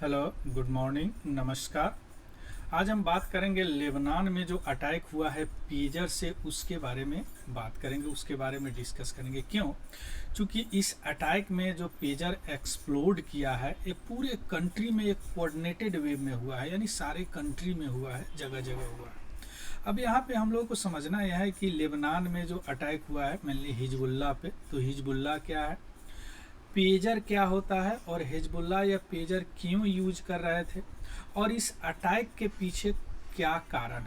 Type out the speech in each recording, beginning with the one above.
Hello, good morning, नमस्कार। आज हम बात करेंगे लेबनान में जो अटैक हुआ है पेजर से, उसके बारे में बात करेंगे, उसके बारे में डिस्कस करेंगे। क्यों? क्योंकि इस अटैक में जो पेजर एक्सप्लोड किया है ये पूरे कंट्री में एक कोऑर्डिनेटेड वे में हुआ है, यानी सारे कंट्री में हुआ है, जगह जगह हुआ है। अब यहाँ पे हम लोगों को समझना यह है कि लेबनान में जो अटैक हुआ है मेनली हिजबुल्लाह पे, तो हिजबुल्लाह क्या है, पेजर क्या होता है, और हिजबुल्लाह या पेजर क्यों यूज कर रहे थे, और इस अटैक के पीछे क्या कारण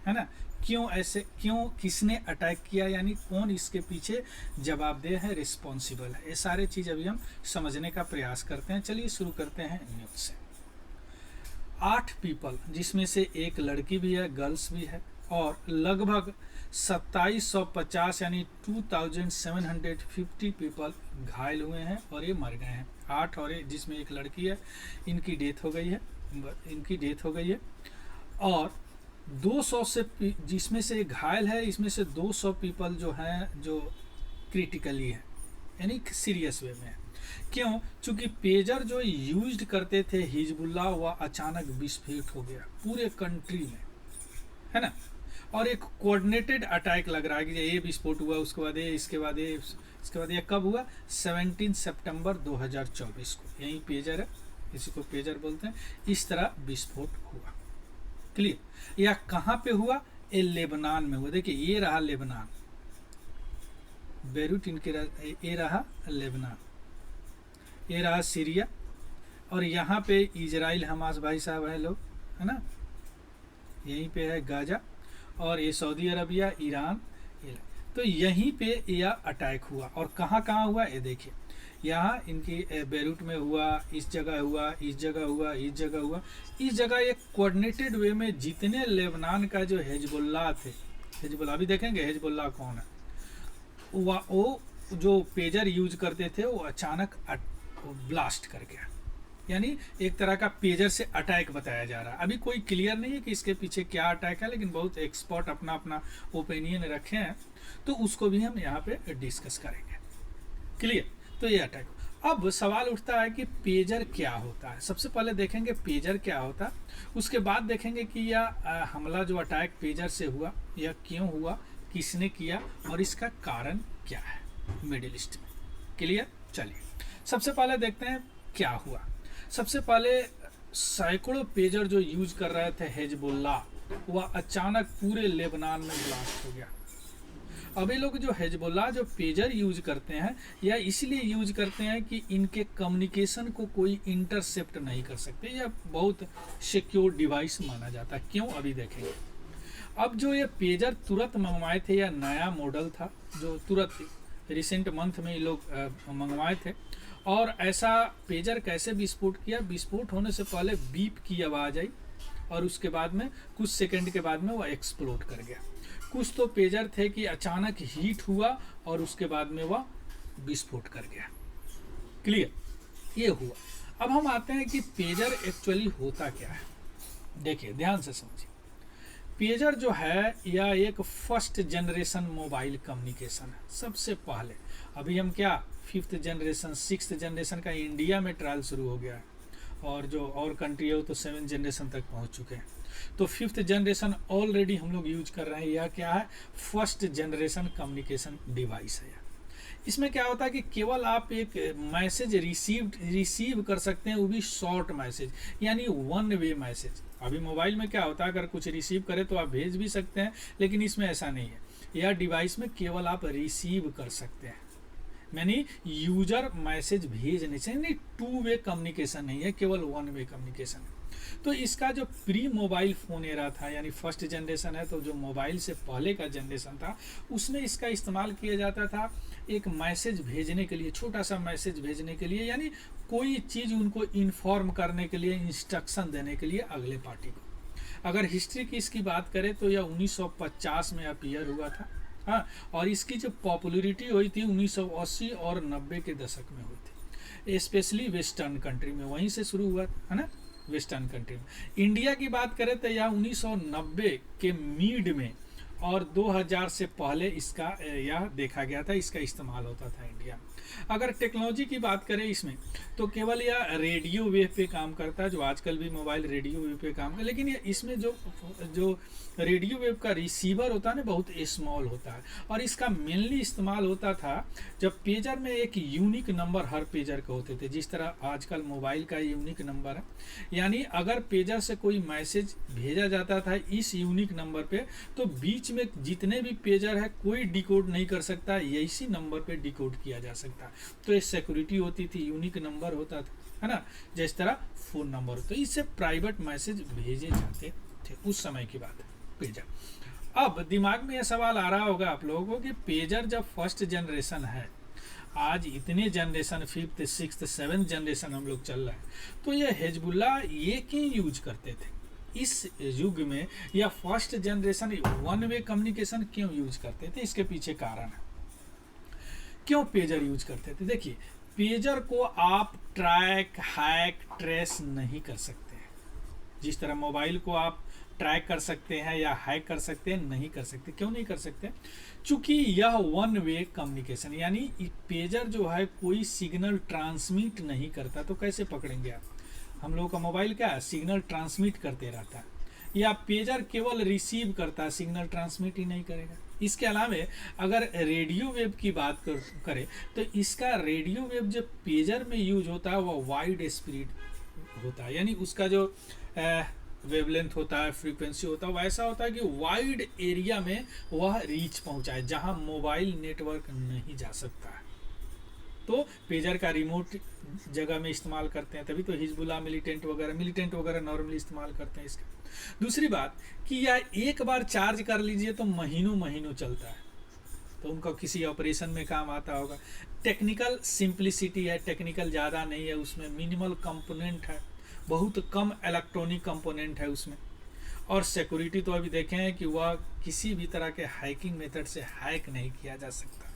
है ना? क्यों ऐसे, क्यों, किसने अटैक किया, यानी कौन इसके पीछे जवाबदेह है, रिस्पॉन्सिबल है। ये सारे चीज़ अभी हम समझने का प्रयास करते हैं। चलिए शुरू करते हैं न्यूज़ से। 8 पीपल, जिसमें से एक लड़की भी है, गर्ल्स भी है, और लगभग 2750 यानी 2750 पीपल घायल हुए हैं और ये मर गए हैं। 8 और जिसमें एक लड़की है, इनकी डेथ हो गई है। और 200 से, जिसमें से एक घायल है, इसमें से 200 पीपल जो हैं जो क्रिटिकली है, यानी सीरियस वे में है। क्यों? क्योंकि पेजर जो यूज्ड करते थे हिजबुल्लाह, वह अचानक विस्फोट हो गया पूरे कंट्री में, है ना? और एक कोऑर्डिनेटेड अटैक लग रहा है कि ये विस्फोट हुआ, उसके बाद ये, इसके बाद ये कब हुआ? 17 सितंबर 2024 को। यही पेजर है, इसी को पेजर बोलते हैं। इस तरह विस्फोट हुआ। क्लियर? या कहाँ पे हुआ? ये लेबनान में हुआ। देखिए, ये रहा लेबनान, बेरूट इनके, ये रहा लेबनान, ये रहा सीरिया, और यहाँ पे इजराइल, हमास भाई साहब है लोग, है ना? यहीं पे है गाजा, और ये सऊदी अरबिया, ईरान। तो यहीं पे यह अटैक हुआ। और कहाँ कहाँ हुआ ये देखिए, यहाँ इनकी बेरूट में हुआ, इस जगह हुआ, इस जगह हुआ, इस जगह हुआ, इस जगह। एक कोऑर्डिनेटेड वे में जितने लेबनान का जो हिजबुल्लाह थे, हिजबुल्लाह भी देखेंगे, हिजबुल्लाह कौन है, वो जो पेजर यूज करते थे, वो अचानक ब्लास्ट कर गया। यानी एक तरह का पेजर से अटैक बताया जा रहा है। अभी कोई क्लियर नहीं है कि इसके पीछे क्या अटैक है, लेकिन बहुत एक्सपर्ट अपना अपना ओपिनियन रखे हैं, तो उसको भी हम यहाँ पे डिस्कस करेंगे। क्लियर? तो ये अटैक। अब सवाल उठता है कि पेजर क्या होता है। सबसे पहले देखेंगे पेजर क्या होता है, उसके बाद देखेंगे कि यह हमला जो अटैक पेजर से हुआ, यह क्यों हुआ, किसने किया, और इसका कारण क्या है मिडिल ईस्ट में। क्लियर? चलिए सबसे पहले देखते हैं क्या हुआ। सबसे पहले सैकड़ों पेजर जो यूज कर रहे थे हिजबुल्लाह, वह अचानक पूरे लेबनान में ब्लास्ट हो गया। अब ये लोग जो हिजबुल्लाह जो पेजर यूज करते हैं, या इसलिए यूज करते हैं कि इनके कम्युनिकेशन को कोई इंटरसेप्ट नहीं कर सकते, यह बहुत सिक्योर डिवाइस माना जाता है। क्यों? अभी देखेंगे। अब जो ये पेजर तुरंत मंगवाए थे, या नया मॉडल था जो तुरंत रिसेंट मंथ में ये लोग मंगवाए थे, और ऐसा पेजर कैसे विस्फोट किया? विस्फोट होने से पहले बीप की आवाज़ आई, और उसके बाद में कुछ सेकंड के बाद में वह एक्सप्लोड कर गया। कुछ तो पेजर थे कि अचानक हीट हुआ, और उसके बाद में वह विस्फोट कर गया। क्लियर? ये हुआ। अब हम आते हैं कि पेजर एक्चुअली होता क्या है। देखिए, ध्यान से समझिए। पेजर जो है यह एक फर्स्ट जनरेशन मोबाइल कम्युनिकेशन है। सबसे पहले, अभी हम क्या 5th जनरेशन 6th जनरेशन का इंडिया में ट्रायल शुरू हो गया है, और जो और कंट्री है वो तो 7th जनरेशन तक पहुंच चुके हैं। तो 5th जनरेशन ऑलरेडी हम लोग यूज कर रहे हैं। यह क्या है? फर्स्ट जनरेशन कम्युनिकेशन डिवाइस है। इसमें क्या होता है कि केवल आप एक मैसेज रिसीव कर सकते हैं, वो भी शॉर्ट मैसेज, यानी वन वे मैसेज। अभी मोबाइल में क्या होता है, अगर कुछ रिसीव करें तो आप भेज भी सकते हैं, लेकिन इसमें ऐसा नहीं है। यह डिवाइस में केवल आप रिसीव कर सकते हैं, यानी यूजर मैसेज भेज नहीं चाहिए। 2 वे कम्युनिकेशन नहीं है, केवल 1 वे कम्युनिकेशन है। तो इसका जो प्री मोबाइल फ़ोन एरा था, यानी फर्स्ट जनरेशन है, तो जो मोबाइल से पहले का जनरेशन था, उसमें इसका इस्तेमाल किया जाता था एक मैसेज भेजने के लिए, छोटा सा मैसेज भेजने के लिए, यानी कोई चीज़ उनको इन्फॉर्म करने के लिए, इंस्ट्रक्शन देने के लिए अगले पार्टी को। अगर हिस्ट्री की इसकी बात करें तो यह 1950 में अपीयर हुआ था। हाँ, और इसकी जो पॉपुलरिटी हुई थी 1980 और 90 के दशक में हुई थी, स्पेशली वेस्टर्न कंट्री में, वहीं से शुरू हुआ, है ना? वेस्टर्न कंट्री में। इंडिया की बात करें तो यह 1990 के मिड में और 2000 से पहले इसका यह देखा गया था, इसका इस्तेमाल होता था इंडिया में। अगर टेक्नोलॉजी की बात करें इसमें, तो केवल यह रेडियो वेव पे काम करता है, जो आजकल भी मोबाइल रेडियो वेव पे काम करता है, लेकिन ये इसमें जो जो रेडियो वेव का रिसीवर होता है ना, बहुत स्मॉल होता है। और इसका मेनली इस्तेमाल होता था जब पेजर में एक यूनिक नंबर हर पेजर के होते थे, जिस तरह आजकल मोबाइल का यूनिक नंबर है। यानी अगर पेजर से कोई मैसेज भेजा जाता था इस यूनिक नंबर पे, तो बीच में जितने भी पेजर है कोई डिकोड नहीं कर सकता, इसी नंबर पे डिकोड किया जा सकता। तो ये सिक्योरिटी होती थी, यूनिक नंबर होता था, है ना, जिस तरह फोन नंबर। तो इससे प्राइवेट मैसेज भेजे जाते थे उस समय की बात है, पेजर। अब दिमाग में यह सवाल आ रहा होगा आप लोगों को कि पेजर जब फर्स्ट जनरेशन है, आज इतने generation, 5th 6th 7th generation हम लोग चल रहा है, तो ये हिजबुल्लाह ये क्यों यूज करते थे इस युग में, या first generation one way communication क्यों यूज करते थे? इसके पीछे कारण है क्यों पेजर यूज करते थे। देखिए, पेजर को आप ट्रैक, हैक, ट्रेस नहीं कर सकते हैं। जिस तरह मोबाइल को आप ट्रैक कर सकते हैं या हैक कर सकते हैं, नहीं कर सकते। क्यों नहीं कर सकते? चूंकि यह वन वे कम्युनिकेशन, यानी पेजर जो है कोई सिग्नल ट्रांसमिट नहीं करता। तो कैसे पकड़ेंगे आप? हम लोगों का मोबाइल क्या है, सिग्नल ट्रांसमिट करते रहता है, या पेजर केवल रिसीव करता है, सिग्नल ट्रांसमिट ही नहीं करेगा। इसके अलावा अगर रेडियो वेव की बात करें, तो इसका रेडियो वेव जो पेजर में यूज होता है वह वाइड स्प्रेड होता है, यानी उसका जो वेवलेंथ होता है, फ्रीक्वेंसी होता है, वैसा होता है कि वाइड एरिया में वह रीच पहुंचाए, जहां मोबाइल नेटवर्क नहीं जा सकता है। तो पेजर का रिमोट जगह में इस्तेमाल करते हैं, तभी तो हिजबुल्लाह मिलिटेंट वगैरह नॉर्मली इस्तेमाल करते हैं इसका। दूसरी बात कि यह एक बार चार्ज कर लीजिए तो महीनों महीनों चलता है, तो उनका किसी ऑपरेशन में काम आता होगा। टेक्निकल सिंप्लिसिटी है, टेक्निकल ज़्यादा नहीं है उसमें, मिनिमल कंपोनेंट है, बहुत कम इलेक्ट्रॉनिक कंपोनेंट है उसमें। और सिक्योरिटी तो अभी देखें हैं कि वह किसी भी तरह के हैकिंग मेथड से हैक नहीं किया जा सकता।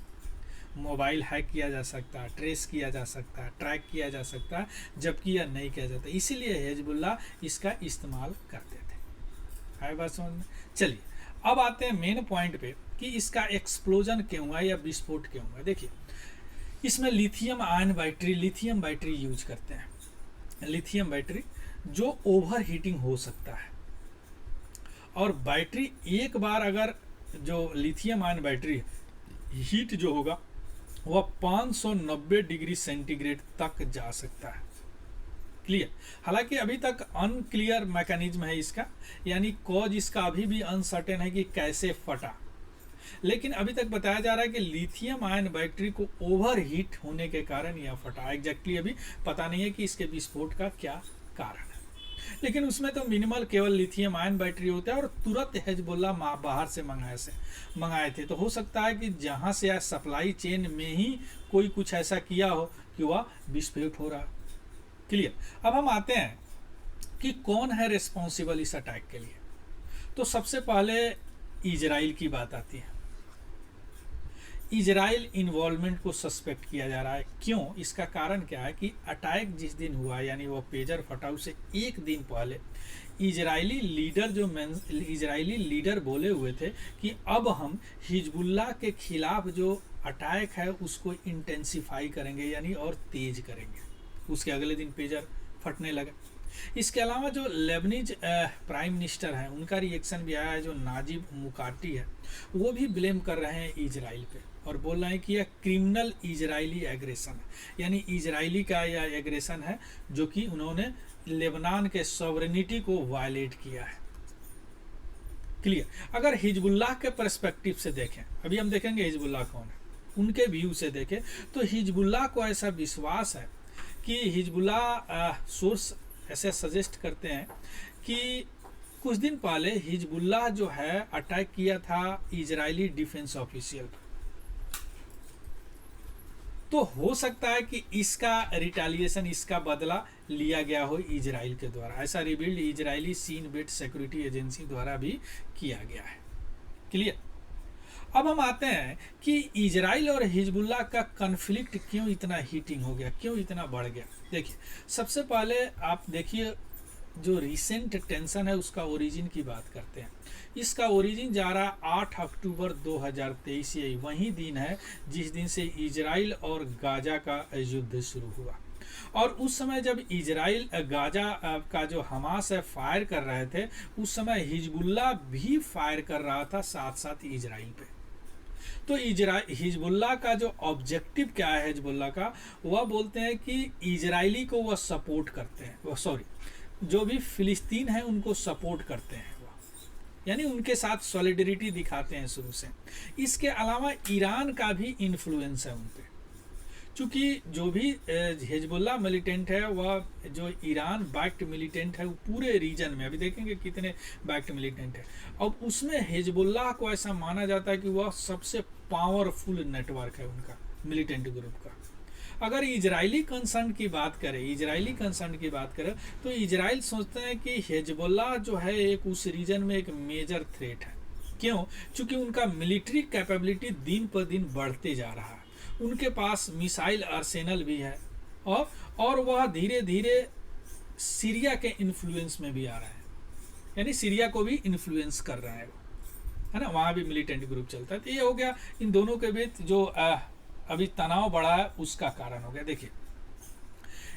मोबाइल हैक किया जा सकता है, ट्रेस किया जा सकता है, ट्रैक किया जा सकता है, जबकि यह नहीं किया जाता। इसीलिए हिजबुल्लाह इसका इस्तेमाल करते थे। है बात समझ में? चलिए अब आते हैं मेन पॉइंट पे कि इसका एक्सप्लोजन क्यों हुआ या विस्फोट क्यों हुआ। देखिए, इसमें लिथियम आयन बैटरी यूज करते हैं। लिथियम बैटरी जो ओवर हीटिंग हो सकता है, और बैटरी एक बार अगर जो लिथियम आयन बैटरी हीट जो होगा वह 590 डिग्री सेंटीग्रेड तक जा सकता है। क्लियर? हालांकि अभी तक अनक्लियर मैकेनिज्म है इसका, यानी कॉज इसका अभी भी अनसर्टेन है कि कैसे फटा। लेकिन अभी तक बताया जा रहा है कि लिथियम आयन बैटरी को ओवर हीट होने के कारण यह फटा। एग्जैक्टली अभी पता नहीं है कि इसके विस्फोट का क्या कारण है, लेकिन उसमें तो मिनिमल केवल लिथियम आयन बैटरी होता है, और तुरंत हिजबुल्लाह बाहर से मंगाए थे। तो हो सकता है कि जहां से या सप्लाई चेन में ही कोई कुछ ऐसा किया हो कि वह विस्फोट हो रहा। क्लियर? अब हम आते हैं कि कौन है रिस्पॉन्सिबल इस अटैक के लिए। तो सबसे पहले इजराइल की बात आती है। इजराइल इन्वॉल्वमेंट को सस्पेक्ट किया जा रहा है। क्यों? इसका कारण क्या है कि अटैक जिस दिन हुआ, यानी वो पेजर फटा, उससे एक दिन पहले इजरायली लीडर बोले हुए थे कि अब हम हिजबुल्लाह के खिलाफ जो अटैक है उसको इंटेंसिफाई करेंगे, यानी और तेज करेंगे। उसके अगले दिन पेजर फटने लगा। इसके अलावा जो लेबनीज प्राइम मिनिस्टर हैं, उनका रिएक्शन भी आया है। जो नाजिब मुकाटी है, वो भी ब्लेम कर रहे हैं इजराइल पे, और बोल रहे हैं कि यह क्रिमिनल इजरायली एग्रेशन है, यानी इजरायली का यह एग्रेशन है जो कि उन्होंने लेबनान के सॉवरेनिटी को वायलेट किया है। क्लियर? अगर हिजबुल्लाह के पर्सपेक्टिव से देखें, अभी हम देखेंगे हिजबुल्लाह कौन है, उनके व्यू से देखें, तो हिजबुल्लाह को ऐसा विश्वास है कि हिजबुल्लाह सोर्स ऐसे सजेस्ट करते हैं कि कुछ दिन पहले हिजबुल्लाह जो है अटैक किया था इजरायली डिफेंस ऑफिशियल पर। तो हो सकता है कि इसका रिटेलिएशन, इसका बदला लिया गया हो इजराइल के द्वारा। ऐसा रिवील्ड इजरायली सीन बेट सिक्योरिटी एजेंसी द्वारा भी किया गया है। क्लियर? अब हम आते हैं कि इजराइल और हिजबुल्लाह का कन्फ्लिक्ट क्यों इतना हीटिंग हो गया, क्यों इतना बढ़ गया। देखिए, सबसे पहले आप देखिए जो रिसेंट टेंशन है उसका ओरिजिन की बात करते हैं। इसका ओरिजिन जा रहा है 8 अक्टूबर 2023, यही वही दिन है जिस दिन से इजराइल और गाजा का युद्ध शुरू हुआ। और उस समय जब इजराइल गाजा का जो हमास है फायर कर रहे थे, उस समय हिजबुल्लाह भी फायर कर रहा था साथ साथ इजराइल पे। तो हिजबुल्लाह का जो ऑब्जेक्टिव क्या है हिजबुल्लाह का, वह बोलते हैं कि इजरायली को वह सपोर्ट करते हैं, वह सॉरी जो भी फिलिस्तीन है उनको सपोर्ट करते हैं, वह यानी उनके साथ सॉलिडरिटी दिखाते हैं शुरू से। इसके अलावा ईरान का भी इन्फ्लुएंस है उन पर, चूँकि जो भी हिजबुल्लाह मिलिटेंट है वह जो ईरान बैक्ड मिलिटेंट है वो पूरे रीजन में, अभी देखेंगे कितने बैक्ड मिलिटेंट है। अब उसमें हिजबुल्लाह को ऐसा माना जाता है कि वह सबसे पावरफुल नेटवर्क है उनका मिलिटेंट ग्रुप का। अगर इजरायली कंसर्न की बात करें तो इजराइल सोचते हैं कि हिजबुल्लाह जो है एक उस रीजन में एक मेजर थ्रेट है। क्यों? चूँकि उनका मिलिट्री कैपेबिलिटी दिन पर दिन बढ़ते जा रहा है, उनके पास मिसाइल आर्सेनल भी है, और वह धीरे धीरे सीरिया के इन्फ्लुएंस में भी आ रहा है, यानी सीरिया को भी इन्फ्लुएंस कर रहा है ना, वहाँ भी मिलिटेंट ग्रुप चलता है। तो ये हो गया इन दोनों के बीच जो अभी तनाव बढ़ा है उसका कारण हो गया। देखिए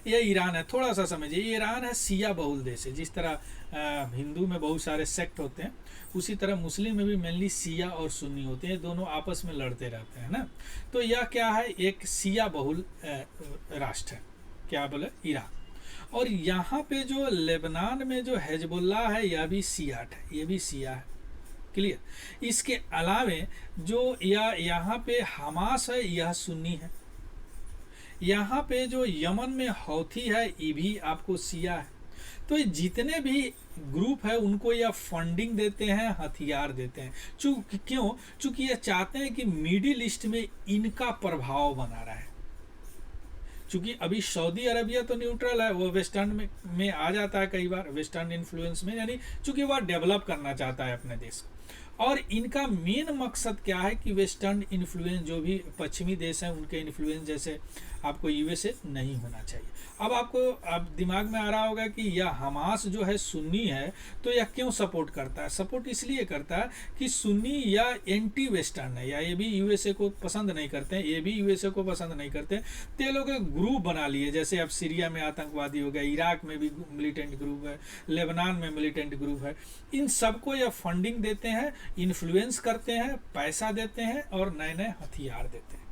ये ईरान है, थोड़ा सा समझिए, ईरान है शिया बहुल देश है। जिस तरह हिंदू में बहुत सारे सेक्ट होते हैं, उसी तरह मुस्लिम में भी मेनली शिया और सुन्नी होते हैं, दोनों आपस में लड़ते रहते हैं ना। तो यह क्या है, एक शिया बहुल राष्ट्र है, क्या बोले, ईरान। और यहाँ पे जो लेबनान में जो हिजबुल्लाह है यह भी शियाट है, ये भी शिया है, क्लियर। इसके अलावे जो यहाँ पे हमास है यह सुन्नी है। यहाँ पे जो यमन में हौथी है ये भी आपको शिया है। तो ये जितने भी ग्रुप है उनको यह फंडिंग देते हैं, हथियार देते हैं। चूँकि ये चाहते हैं कि मिडिल ईस्ट में इनका प्रभाव बना रहा है। चूँकि अभी सऊदी अरबिया तो न्यूट्रल है, वो वेस्टर्न में आ जाता है कई बार, वेस्टर्न इन्फ्लुएंस में, यानी चूँकि वह डेवलप करना चाहता है अपने देश को। और इनका मेन मकसद क्या है कि वेस्टर्न इन्फ्लुएंस, जो भी पश्चिमी देश हैं उनके इन्फ्लुएंस जैसे आपको यूएसए नहीं होना चाहिए। अब आपको अब दिमाग में आ रहा होगा कि यह हमास जो है सुन्नी है, तो यह क्यों सपोर्ट करता है? सपोर्ट इसलिए करता है कि सुन्नी या एंटी वेस्टर्न है, या ये भी यूएसए को पसंद नहीं करते हैं, ये भी यूएसए को पसंद नहीं करते हैं। तो ये लोग ग्रुप बना लिए, जैसे अब सीरिया में आतंकवादी हो गया, इराक में भी मिलिटेंट ग्रुप है, लेबनान में मिलिटेंट ग्रुप है। इन सबको यह फंडिंग देते हैं, इन्फ्लुएंस करते हैं, पैसा देते हैं और नए नए हथियार देते हैं,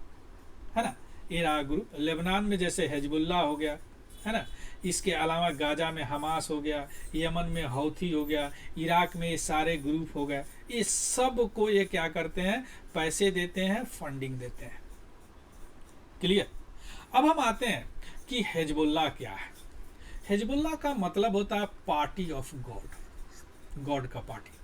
है ना। इराक ग्रुप, लेबनान में जैसे हिजबुल्लाह हो गया, है ना। इसके अलावा गाजा में हमास हो गया, यमन में हौथी हो गया, इराक में ये सारे ग्रुप हो गए। ये सब को ये क्या करते हैं, पैसे देते हैं, फंडिंग देते हैं, क्लियर। अब हम आते हैं कि हिजबुल्लाह क्या है। हिजबुल्लाह का मतलब होता है पार्टी ऑफ गॉड, गॉड का पार्टी।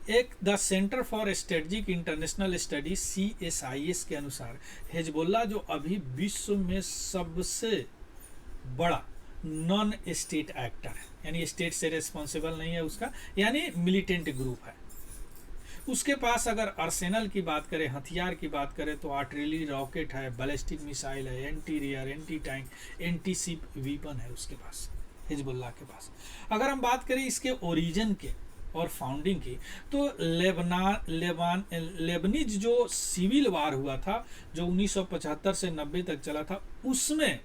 एक the centre for strategic international studies CSIS के अनुसार हिजबुल्लाह जो अभी विश्व में सबसे बड़ा नॉन स्टेट एक्टर है, यानी स्टेट से रिस्पॉन्सिबल नहीं है उसका, यानी मिलिटेंट ग्रुप है। उसके पास अगर आर्सेनल की बात करें, हथियार की बात करें, तो आर्टिलरी रॉकेट है, बैलिस्टिक मिसाइल है, anti rear, anti tank, anti ship weapon है उसके पास, हिजबुल्लाह के पास। अगर हम बात करें इसके ओरिजिन के और फाउंडिंग की, तो लेबनीज जो सिविल वार हुआ था, जो 1975 से 90 तक चला था, उसमें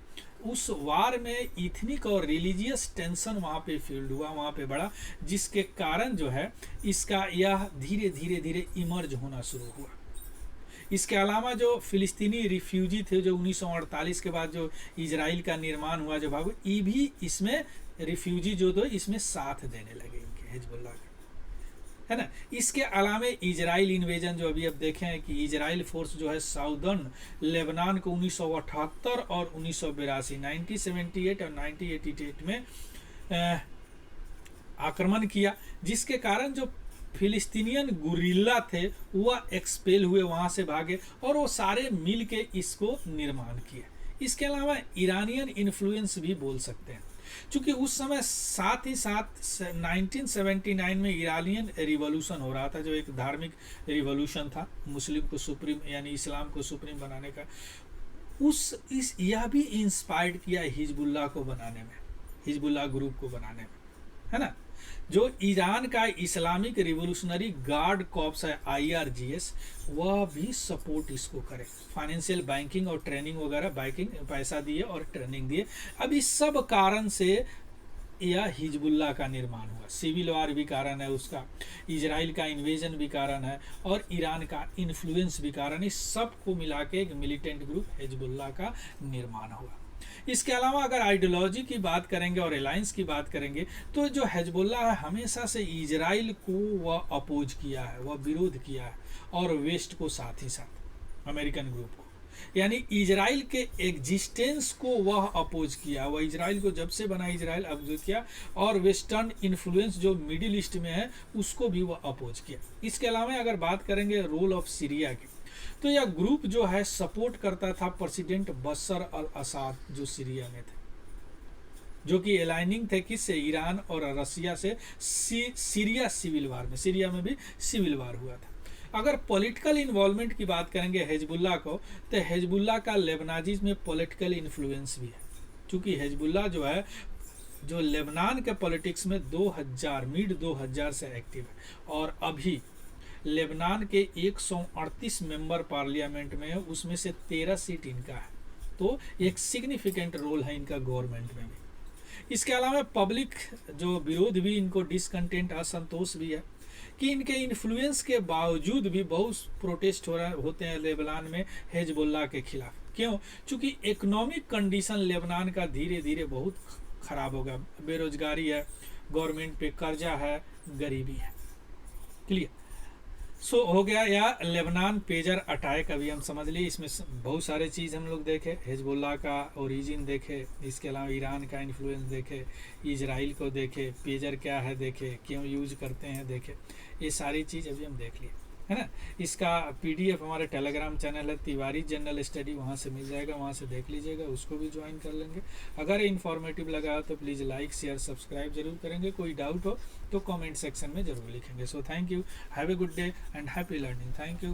उस वार में इथनिक और रिलीजियस टेंशन वहाँ पे फील्ड हुआ, वहाँ पे बढ़ा, जिसके कारण जो है इसका यह धीरे धीरे धीरे इमर्ज होना शुरू हुआ। इसके अलावा जो फिलिस्तीनी रिफ्यूजी थे, जो 1948 के बाद जो इजराइल का निर्माण हुआ, जो भागो, ये भी इसमें रिफ्यूजी जो तो इसमें साथ देने लगे इनके, हिजबुल्लाह के, है ना। इसके अलावा इजराइल इन्वेजन जो अभी अब देखे हैं कि इजराइल फोर्स जो है साउदर्न लेबनान को 1978 और 1982, 1978 और 1988 में आक्रमण किया, जिसके कारण जो फिलिस्तीनियन गुरिल्ला थे वह एक्सपेल हुए, वहाँ से भागे, और वो सारे मिल के इसको निर्माण किए। इसके अलावा ईरानियन इन्फ्लुएंस भी बोल सकते हैं, क्योंकि उस समय साथ ही साथ 1979 में ईरानियन रिवॉल्यूशन हो रहा था, जो एक धार्मिक रिवॉल्यूशन था, मुस्लिम को सुप्रीम यानी इस्लाम को सुप्रीम बनाने का। यह भी इंस्पायर्ड किया हिजबुल्लाह को बनाने में, हिजबुल्लाह ग्रुप को बनाने में, है ना। जो ईरान का इस्लामिक रिवोल्यूशनरी गार्ड कॉर्प्स है IRGS, वह भी सपोर्ट इसको करे, फाइनेंशियल बैंकिंग और ट्रेनिंग वगैरह, बैंकिंग पैसा दिए और ट्रेनिंग दिए। अब इस सब कारण से यह हिजबुल्लाह का निर्माण हुआ। सिविल वार भी कारण है उसका, इजराइल का इन्वेजन भी कारण है, और ईरान का इन्फ्लुएंस भी कारण, इस सब को मिला के एक मिलिटेंट ग्रुप हिजबुल्लाह का निर्माण हुआ। इसके अलावा अगर आइडियोलॉजी की बात करेंगे और अलायंस की बात करेंगे, तो जो हिजबुल्लाह है हमेशा से इजराइल को वह अपोज किया है, वह विरोध किया है, और वेस्ट को साथ ही साथ, अमेरिकन ग्रुप को, यानी इजराइल के एग्जिस्टेंस को वह अपोज किया। वह इजराइल को जब से बना इजराइल अपोज किया, और वेस्टर्न इन्फ्लुएंस जो मिडिल ईस्ट में है उसको भी वह अपोज किया। इसके अलावा अगर बात करेंगे रोल ऑफ सीरिया की, तो यह ग्रुप जो है सपोर्ट करता था प्रेसिडेंट बशर अल असाद जो सीरिया में थे, जो कि अलाइनिंग थे किससे, ईरान और रसिया से, सीरिया सिविल वार में, सीरिया में भी सिविल वार हुआ था। अगर पॉलिटिकल इन्वॉल्वमेंट की बात करेंगे हिजबुल्लाह को, तो हिजबुल्लाह का लेबनाजीज में पॉलिटिकल इन्फ्लुएंस भी है, क्योंकि हिजबुल्लाह जो है जो लेबनान के पॉलिटिक्स में मिड 2000 से एक्टिव है, और अभी लेबनान के 138 मेंबर पार्लियामेंट में है, उसमें से 13 सीट इनका है, तो एक सिग्निफिकेंट रोल है इनका गवर्नमेंट में भी। इसके अलावा पब्लिक जो विरोध भी, इनको डिसकंटेंट, असंतोष भी है कि इनके इन्फ्लुएंस के बावजूद भी बहुत प्रोटेस्ट होते हैं लेबनान में हिजबुल्लाह के खिलाफ। क्यों? क्योंकि इकोनॉमिक कंडीशन लेबनान का धीरे धीरे बहुत ख़राब होगा, बेरोजगारी है, गवर्नमेंट पे कर्जा है, गरीबी है। क्लियर? सो हो गया या लेबनान पेजर अटैक, अभी हम समझ लिए, इसमें बहुत सारे चीज़ हम लोग देखे, हिजबुल्लाह का ओरिजिन देखे, इसके अलावा ईरान का इन्फ्लुएंस देखे, इजराइल को देखे, पेजर क्या है देखे, क्यों यूज करते हैं देखे, ये सारी चीज़ अभी हम देख लिए, है ना। इसका PDF हमारे टेलीग्राम चैनल है तिवारी जनरल स्टडी, वहाँ से मिल जाएगा, वहाँ से देख लीजिएगा, उसको भी ज्वाइन कर लेंगे। अगर इन्फॉर्मेटिव लगा तो प्लीज़ लाइक शेयर सब्सक्राइब जरूर करेंगे। कोई डाउट हो तो कमेंट सेक्शन में जरूर लिखेंगे। So thank you, have a good day and happy learning. Thank you.